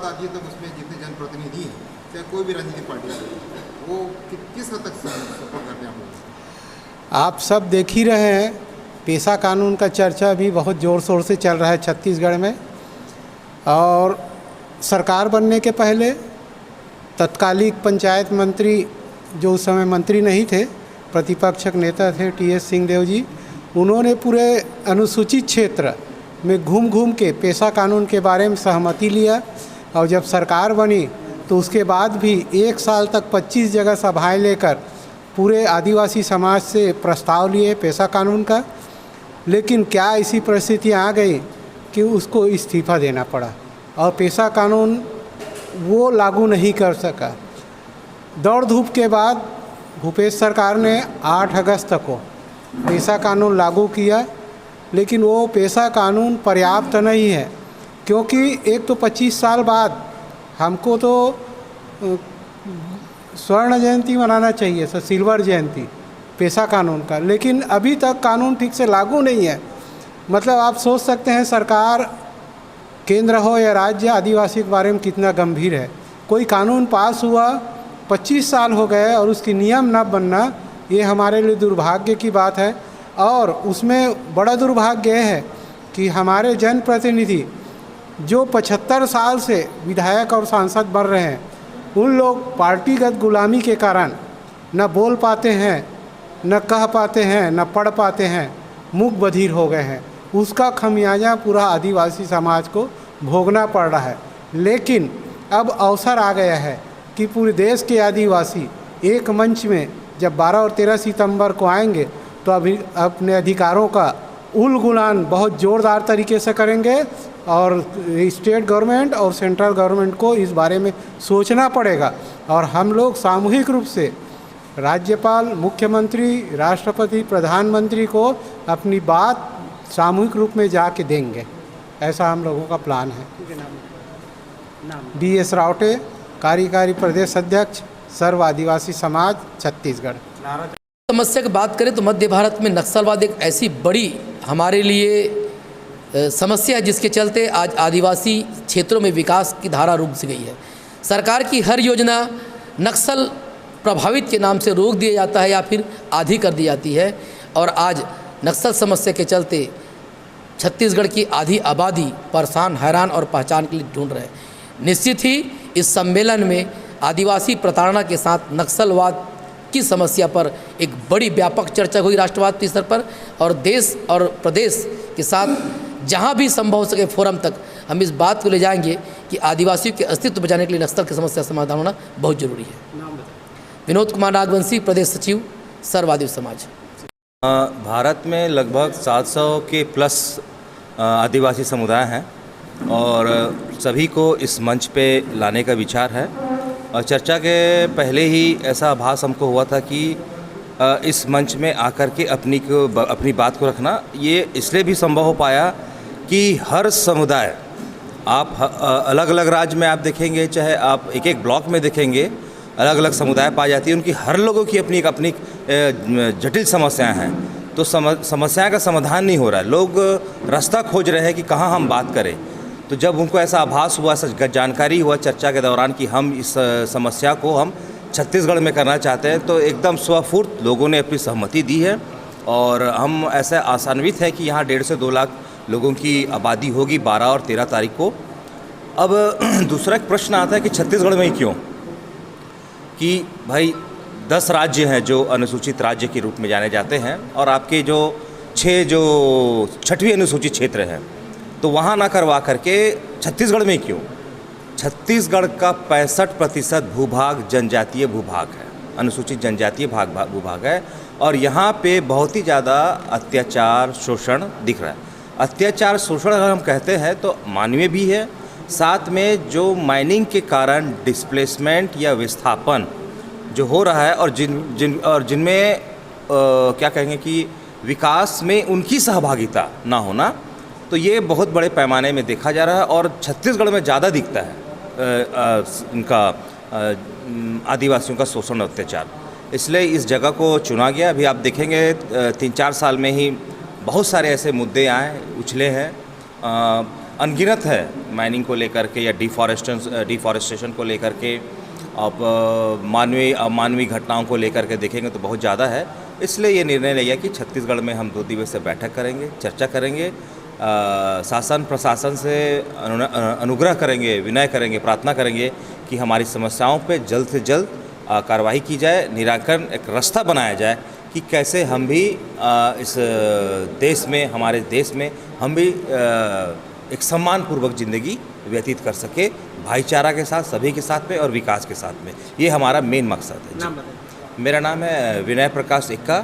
बात आती है तब उसमें जितने जनप्रतिनिधि हैं, चाहे कोई भी राजनीतिक पार्टी है, वो किस हद तक सपोर्ट करते हैं आप लोग? आप सब देख ही रहे हैं, पेशा कानून का चर्चा भी बहुत ज़ोर शोर से चल रहा है छत्तीसगढ़ में। और सरकार बनने के पहले तत्कालिक पंचायत मंत्री, जो उस समय मंत्री नहीं थे, प्रतिपक्ष नेता थे टी.एस. सिंहदेव जी, उन्होंने पूरे अनुसूचित क्षेत्र में घूम घूम के पेशा कानून के बारे में सहमति लिया। और जब सरकार बनी तो उसके बाद भी 1 साल तक 25 जगह सभाएं लेकर पूरे आदिवासी समाज से प्रस्ताव लिए पेशा कानून का। लेकिन क्या ऐसी परिस्थितियाँ आ गई कि उसको इस्तीफ़ा देना पड़ा और पेशा कानून वो लागू नहीं कर सका। दौड़ धूप के बाद भूपेश सरकार ने 8 अगस्त को पेशा कानून लागू किया, लेकिन वो पेशा कानून पर्याप्त नहीं है, क्योंकि एक तो 25 साल बाद हमको तो स्वर्ण जयंती मनाना चाहिए, सर, सिल्वर जयंती पेशा कानून का, लेकिन अभी तक कानून ठीक से लागू नहीं है। मतलब आप सोच सकते हैं सरकार, केंद्र हो या राज्य, आदिवासी के बारे में कितना गंभीर है। कोई कानून पास हुआ, 25 साल हो गए और उसकी नियम न बनना, ये हमारे लिए दुर्भाग्य की बात है। और उसमें बड़ा दुर्भाग्य है कि हमारे जनप्रतिनिधि जो 75 साल से विधायक और सांसद बन रहे हैं, उन लोग पार्टीगत गुलामी के कारण न बोल पाते हैं, न कह पाते हैं, न पढ़ पाते हैं, मूक बधिर हो गए हैं। उसका खमियाजा पूरा आदिवासी समाज को भोगना पड़ रहा है। लेकिन अब अवसर आ गया है कि पूरे देश के आदिवासी एक मंच में जब 12 और 13 सितंबर को आएंगे तो अभी अपने अधिकारों का उलगुलान बहुत ज़ोरदार तरीके से करेंगे। और स्टेट गवर्नमेंट और सेंट्रल गवर्नमेंट को इस बारे में सोचना पड़ेगा। और हम लोग सामूहिक रूप से राज्यपाल, मुख्यमंत्री, राष्ट्रपति, प्रधानमंत्री को अपनी बात सामूहिक रूप में जाके देंगे, ऐसा हम लोगों का प्लान है। डी.एस. रावटे, कार्यकारी प्रदेश अध्यक्ष, सर्व आदिवासी समाज, छत्तीसगढ़। समस्या की बात करें तो मध्य भारत में नक्सलवाद एक ऐसी बड़ी हमारे लिए समस्या है, जिसके चलते आज आदिवासी क्षेत्रों में विकास की धारा रुक सी गई है। सरकार की हर योजना नक्सल प्रभावित के नाम से रोक दिया जाता है या फिर आधी कर दी जाती है। और आज नक्सल समस्या के चलते छत्तीसगढ़ की आधी आबादी परेशान, हैरान और पहचान के लिए ढूंढ रहे हैं। निश्चित ही इस सम्मेलन में आदिवासी प्रताड़ना के साथ नक्सलवाद की समस्या पर एक बड़ी व्यापक चर्चा हुई राष्ट्रवाद के स्तर पर, और देश और प्रदेश के साथ जहां भी संभव हो सके फोरम तक हम इस बात को ले जाएंगे कि आदिवासियों के अस्तित्व बचाने के लिए नक्सल की समस्या समाधान होना बहुत जरूरी है। विनोद कुमार नागवंशी, प्रदेश सचिव, सर्व आदिवासी समाज। भारत में लगभग 700 के प्लस आदिवासी समुदाय हैं और सभी को इस मंच पे लाने का विचार है। और चर्चा के पहले ही ऐसा आभास हमको हुआ था कि इस मंच में आकर के अपनी बात को रखना ये इसलिए भी संभव हो पाया कि हर समुदाय, आप अलग अलग राज्य में आप देखेंगे, चाहे आप एक एक ब्लॉक में देखेंगे, अलग अलग समुदाय पाई जाती है। उनकी हर लोगों की अपनी अपनी जटिल समस्याएं हैं, तो समस्या का समाधान नहीं हो रहा है। लोग रास्ता खोज रहे हैं कि कहाँ हम बात करें। तो जब उनको ऐसा आभास हुआ, ऐसा जानकारी हुआ चर्चा के दौरान कि हम इस समस्या को हम छत्तीसगढ़ में करना चाहते हैं, तो एकदम स्वफुर्त लोगों ने अपनी सहमति दी है। और हम ऐसे आशान्वित हैं कि यहाँ 1.5 से 2 लाख लोगों की आबादी होगी 12 और 13 तारीख को। अब दूसरा एक प्रश्न आता है कि छत्तीसगढ़ में ही क्यों, कि भाई 10 राज्य हैं जो अनुसूचित राज्य के रूप में जाने जाते हैं, और आपके जो 6वीं अनुसूचित क्षेत्र हैं, तो वहाँ ना करवा करके छत्तीसगढ़ में क्यों? छत्तीसगढ़ का 65% भूभाग जनजातीय भूभाग है, अनुसूचित जनजातीय भूभाग है। और यहाँ पे बहुत ही ज़्यादा अत्याचार, शोषण दिख रहा है। अत्याचार, शोषण अगर हम कहते हैं तो मानवीय भी है, साथ में जो माइनिंग के कारण डिस्प्लेसमेंट या विस्थापन जो हो रहा है, और जिनमें क्या कहेंगे कि विकास में उनकी सहभागिता ना होना, तो ये बहुत बड़े पैमाने में देखा जा रहा है। और छत्तीसगढ़ में ज़्यादा दिखता है इनका आदिवासियों का शोषण और अत्याचार, इसलिए इस जगह को चुना गया। अभी आप देखेंगे 3-4 साल में ही बहुत सारे ऐसे मुद्दे आए, उछले हैं, अनगिनत है। माइनिंग को लेकर के या डिफॉरेस्टेशन को लेकर के, आप मानवीय घटनाओं को लेकर के देखेंगे तो बहुत ज़्यादा है। इसलिए ये निर्णय लिया कि छत्तीसगढ़ में हम 2 दिवसीय बैठक करेंगे, चर्चा करेंगे, शासन प्रशासन से अनुग्रह करेंगे, विनय करेंगे, प्रार्थना करेंगे कि हमारी समस्याओं पे जल्द से जल्द कार्रवाई की जाए, निराकरण एक रास्ता बनाया जाए कि कैसे हम भी इस देश में, हमारे देश में हम भी एक सम्मानपूर्वक ज़िंदगी व्यतीत कर सके, भाईचारा के साथ, सभी के साथ में और विकास के साथ में। ये हमारा मेन मकसद है। नाम बताइए। मेरा नाम है विनय प्रकाश इक्का,